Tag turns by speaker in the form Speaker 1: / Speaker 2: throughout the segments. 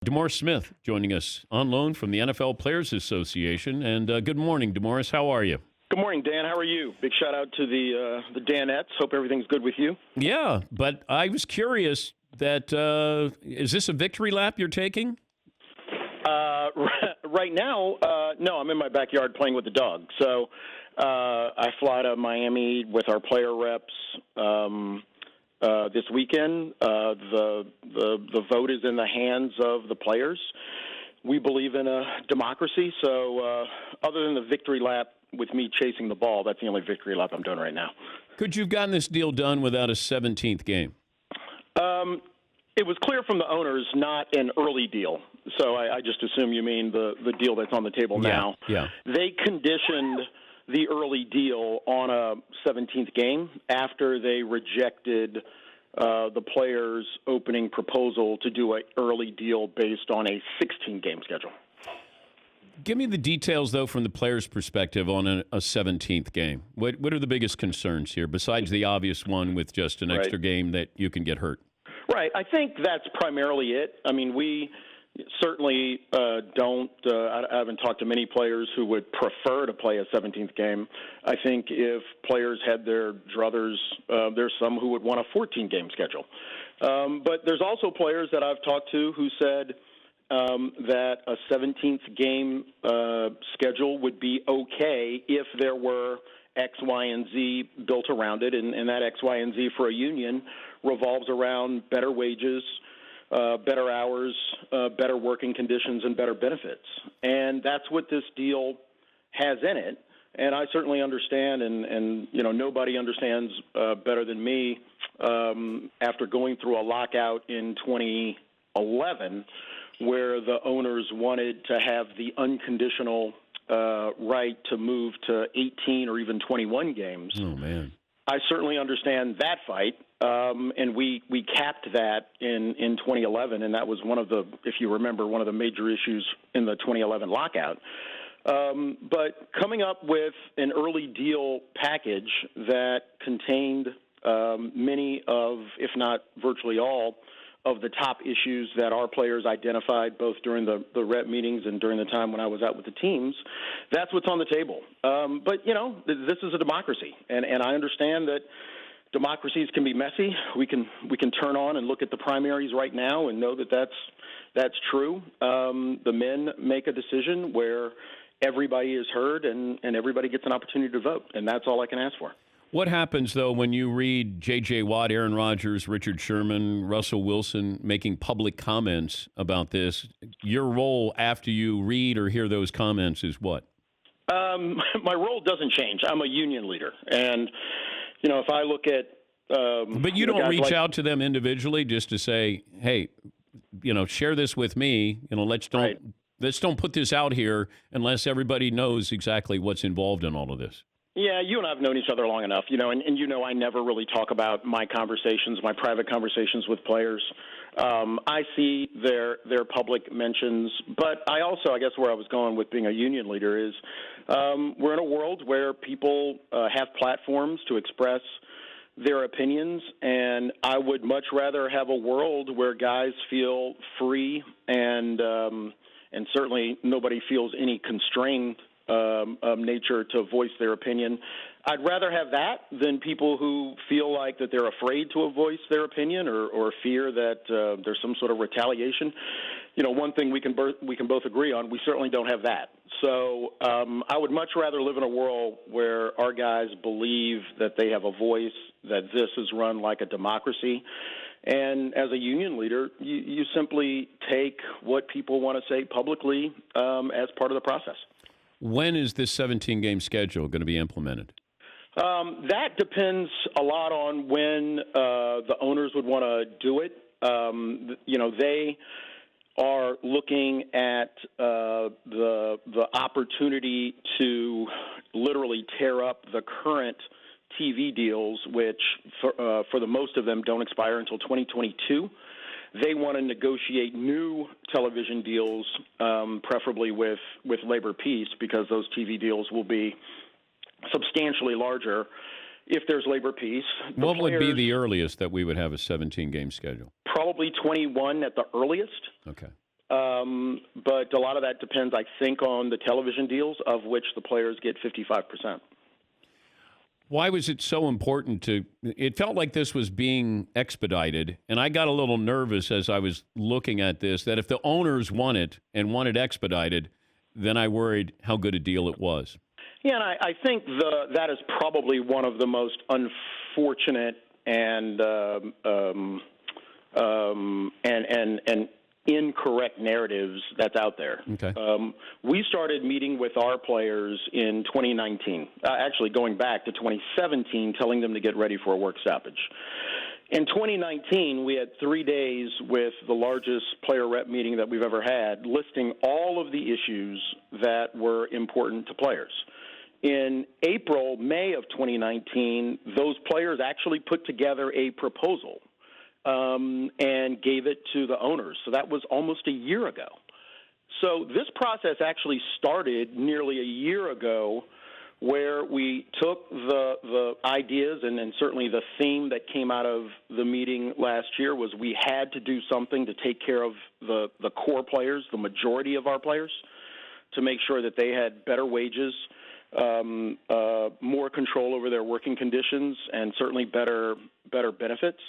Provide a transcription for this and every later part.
Speaker 1: DeMaurice Smith joining us on loan from the NFL Players Association. And good morning, DeMaurice. How are you?
Speaker 2: Good morning, Dan. How are you? Big shout out to the Danettes. Hope everything's good with you.
Speaker 1: Yeah, but I was curious that is this a victory lap you're taking?
Speaker 2: Right now, no, I'm in my backyard playing with the dog. So I fly to Miami with our player reps this weekend. The vote is in the hands of the players. We believe in a democracy, so other than the victory lap with me chasing the ball, that's the only victory lap I'm doing right now.
Speaker 1: Could you have gotten this deal done without a 17th game?
Speaker 2: It was clear from the owners not an early deal, so I just assume you mean the deal that's on the table now.
Speaker 1: Yeah.
Speaker 2: They conditioned the early deal on a 17th game after they rejected the players' opening proposal to do an early deal based on a 16-game schedule.
Speaker 1: Give me the details, though, from the players' perspective on a 17th game. What are the biggest concerns here, besides the obvious one with just an extra game that you can get hurt?
Speaker 2: Right. I think that's primarily it. I mean, we certainly don't I haven't talked to many players who would prefer to play a 17th game. I think if players had their druthers, there's some who would want a 14-game schedule. But there's also players that I've talked to who said that a 17th game schedule would be okay if there were X, Y, and Z built around it, and that X, Y, and Z for a union revolves around better wages, better hours, better working conditions, and better benefits. And that's what this deal has in it. And I certainly understand, and you know, nobody understands better than me after going through a lockout in 2011 where the owners wanted to have the unconditional right to move to 18 or even 21 games.
Speaker 1: Oh, man.
Speaker 2: I certainly understand that fight, and we capped that in 2011, and that was one of the, if you remember, one of the major issues in the 2011 lockout. But coming up with an early deal package that contained many of, if not virtually all, of the top issues that our players identified both during the rep meetings and during the time when I was out with the teams, that's what's on the table. But, you know, this is a democracy, and I understand that democracies can be messy. We can turn on and look at the primaries right now and know that that's true. The men make a decision where everybody is heard and everybody gets an opportunity to vote, and that's all I can ask for.
Speaker 1: What happens, though, when you read J.J. Watt, Aaron Rodgers, Richard Sherman, Russell Wilson making public comments about this? Your role after you read or hear those comments is what?
Speaker 2: My role doesn't change. I'm a union leader. And, you know, if I look at
Speaker 1: but you don't reach out to them individually just to say, hey, you know, share this with me. You know, let's don't put this out here unless everybody knows exactly what's involved in all of this.
Speaker 2: Yeah, you and I have known each other long enough, you know, and you know I never really talk about my conversations, my private conversations with players. I see their public mentions, but I also, I guess where I was going with being a union leader is we're in a world where people have platforms to express their opinions, and I would much rather have a world where guys feel free and certainly nobody feels any constraint nature to voice their opinion. I'd rather have that than people who feel like that they're afraid to voice their opinion or fear that there's some sort of retaliation. You know, one thing we can both agree on, we certainly don't have that. So I would much rather live in a world where our guys believe that they have a voice, that this is run like a democracy. And as a union leader, you simply take what people want to say publicly as part of the process.
Speaker 1: When is this 17-game schedule going to be implemented?
Speaker 2: That depends a lot on when the owners would want to do it. You know, they are looking at the opportunity to literally tear up the current TV deals, which for the most of them don't expire until 2022. They want to negotiate new television deals, preferably with labor peace, because those TV deals will be substantially larger if there's labor peace.
Speaker 1: What would be the earliest that we would have a 17-game schedule?
Speaker 2: Probably 21 at the earliest.
Speaker 1: Okay.
Speaker 2: But a lot of that depends, I think, on the television deals, of which the players get 55%.
Speaker 1: Why was it so important it felt like this was being expedited, and I got a little nervous as I was looking at this, that if the owners want it and want it expedited, then I worried how good a deal it was.
Speaker 2: Yeah, and I think that is probably one of the most unfortunate and incorrect narratives that's out there.
Speaker 1: Okay.
Speaker 2: We started meeting with our players in 2019, actually going back to 2017, telling them to get ready for a work stoppage. In 2019, we had 3 days with the largest player rep meeting that we've ever had, listing all of the issues that were important to players. In April, May of 2019, those players actually put together a proposal and gave it to the owners. So that was almost a year ago. So this process actually started nearly a year ago, where we took the ideas and certainly the theme that came out of the meeting last year was we had to do something to take care of the core players, the majority of our players, to make sure that they had better wages, more control over their working conditions, and certainly better benefits.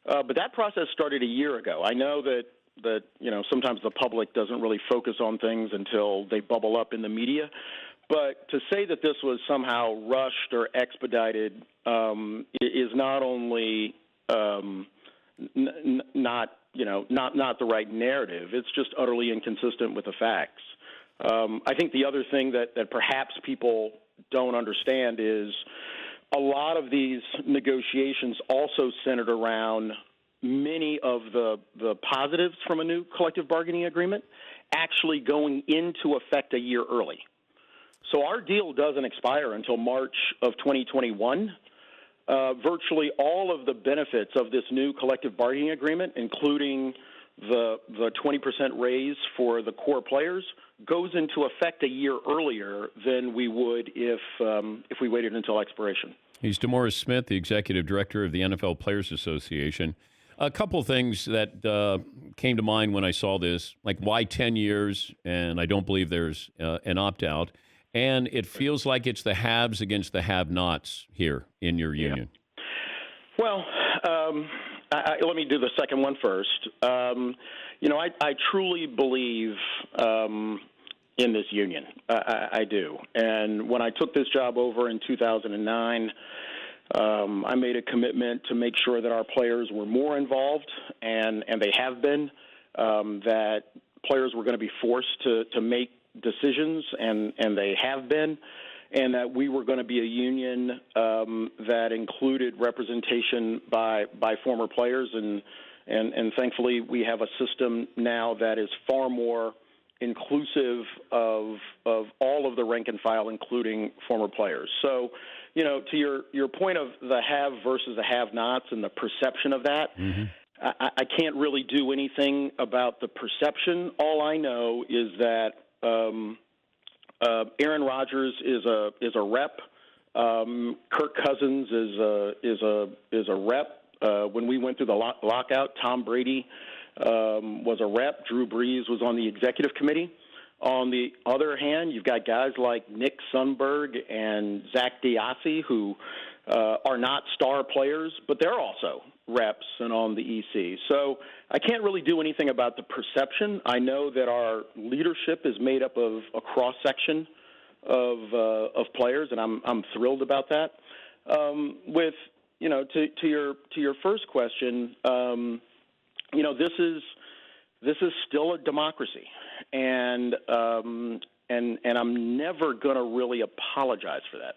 Speaker 2: But that process started a year ago. I know that sometimes the public doesn't really focus on things until they bubble up in the media. But to say that this was somehow rushed or expedited is not only not the right narrative. It's just utterly inconsistent with the facts. I think the other thing that perhaps people don't understand is a lot of these negotiations also centered around many of the positives from a new collective bargaining agreement actually going into effect a year early. So our deal doesn't expire until March of 2021. Virtually all of the benefits of this new collective bargaining agreement, including the 20% raise for the core players, goes into effect a year earlier than we would if we waited until expiration.
Speaker 1: He's DeMaurice Smith, the executive director of the NFL Players Association. A couple things that came to mind when I saw this, like why 10 years, and I don't believe there's an opt-out, and it feels like it's the haves against the have-nots here in your union.
Speaker 2: Yeah. Well, let me do the second one first. I truly believe in this union. I do. And when I took this job over in 2009, I made a commitment to make sure that our players were more involved, and they have been, that players were going to be forced to make decisions, and they have been, and that we were going to be a union that included representation by former players, and thankfully we have a system now that is far more inclusive of all of the rank and file, including former players. So, to your point of the have versus the have-nots and the perception of that, mm-hmm. I can't really do anything about the perception. All I know is that Aaron Rodgers is a rep. Kirk Cousins is a rep. When we went through the lockout, Tom Brady was a rep. Drew Brees was on the executive committee. On the other hand, you've got guys like Nick Sundberg and Zach Diassi who are not star players, but they're also reps and on the EC. So I can't really do anything about the perception. I know that our leadership is made up of a cross-section of players, and I'm thrilled about that. To your first question, this is still a democracy, and I'm never going to really apologize for that.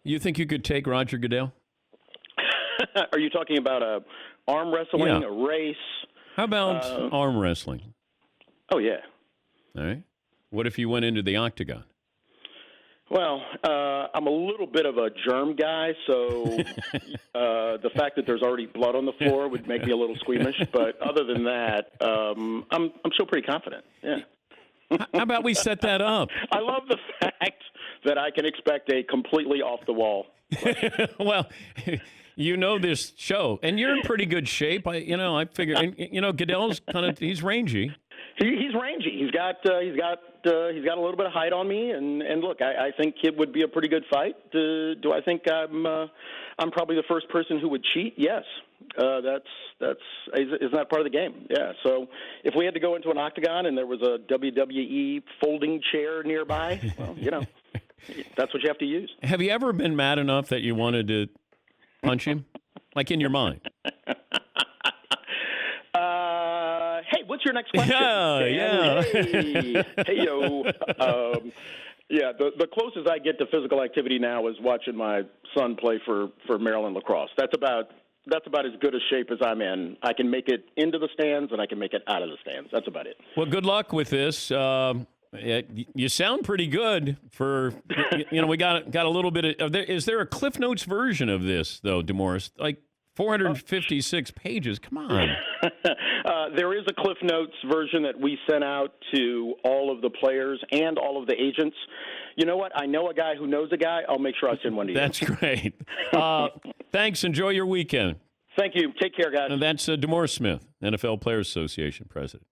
Speaker 1: You think you could take Roger Goodell?
Speaker 2: Are you talking about arm wrestling, a race?
Speaker 1: How about arm wrestling?
Speaker 2: Oh, yeah.
Speaker 1: All right. What if you went into the octagon?
Speaker 2: Well, I'm a little bit of a germ guy, so the fact that there's already blood on the floor would make me a little squeamish. But other than that, I'm still pretty confident. Yeah.
Speaker 1: How about we set that up?
Speaker 2: I love the fact that I can expect a completely off the wall.
Speaker 1: Well, You know this show, and you're in pretty good shape. I figure, and, Goodell's he's rangy.
Speaker 2: He's rangy. He's got a little bit of height on me, and look, I think it would be a pretty good fight. Do I think I'm probably the first person who would cheat? Yes. Isn't that part of the game? Yeah. So if we had to go into an octagon and there was a WWE folding chair nearby, well, that's what you have to use.
Speaker 1: Have you ever been mad enough that you wanted to punch him, like in your mind?
Speaker 2: Hey, what's your next question?
Speaker 1: Yeah.
Speaker 2: Hey, yo. Yeah, the closest I get to physical activity now is watching my son play for Maryland lacrosse. That's about as good a shape as I'm in. I can make it into the stands and I can make it out of the stands. That's about it.
Speaker 1: Well, good luck with this. You sound pretty good for, we got a little bit of, is there a Cliff Notes version of this, though, DeMaurice? Like 456 pages. Come on.
Speaker 2: There is a Cliff Notes version that we sent out to all of the players and all of the agents. You know what? I know a guy who knows a guy. I'll make sure I send one to you.
Speaker 1: That's great. Thanks. Enjoy your weekend.
Speaker 2: Thank you. Take care, guys.
Speaker 1: And that's DeMaurice Smith, NFL Players Association president.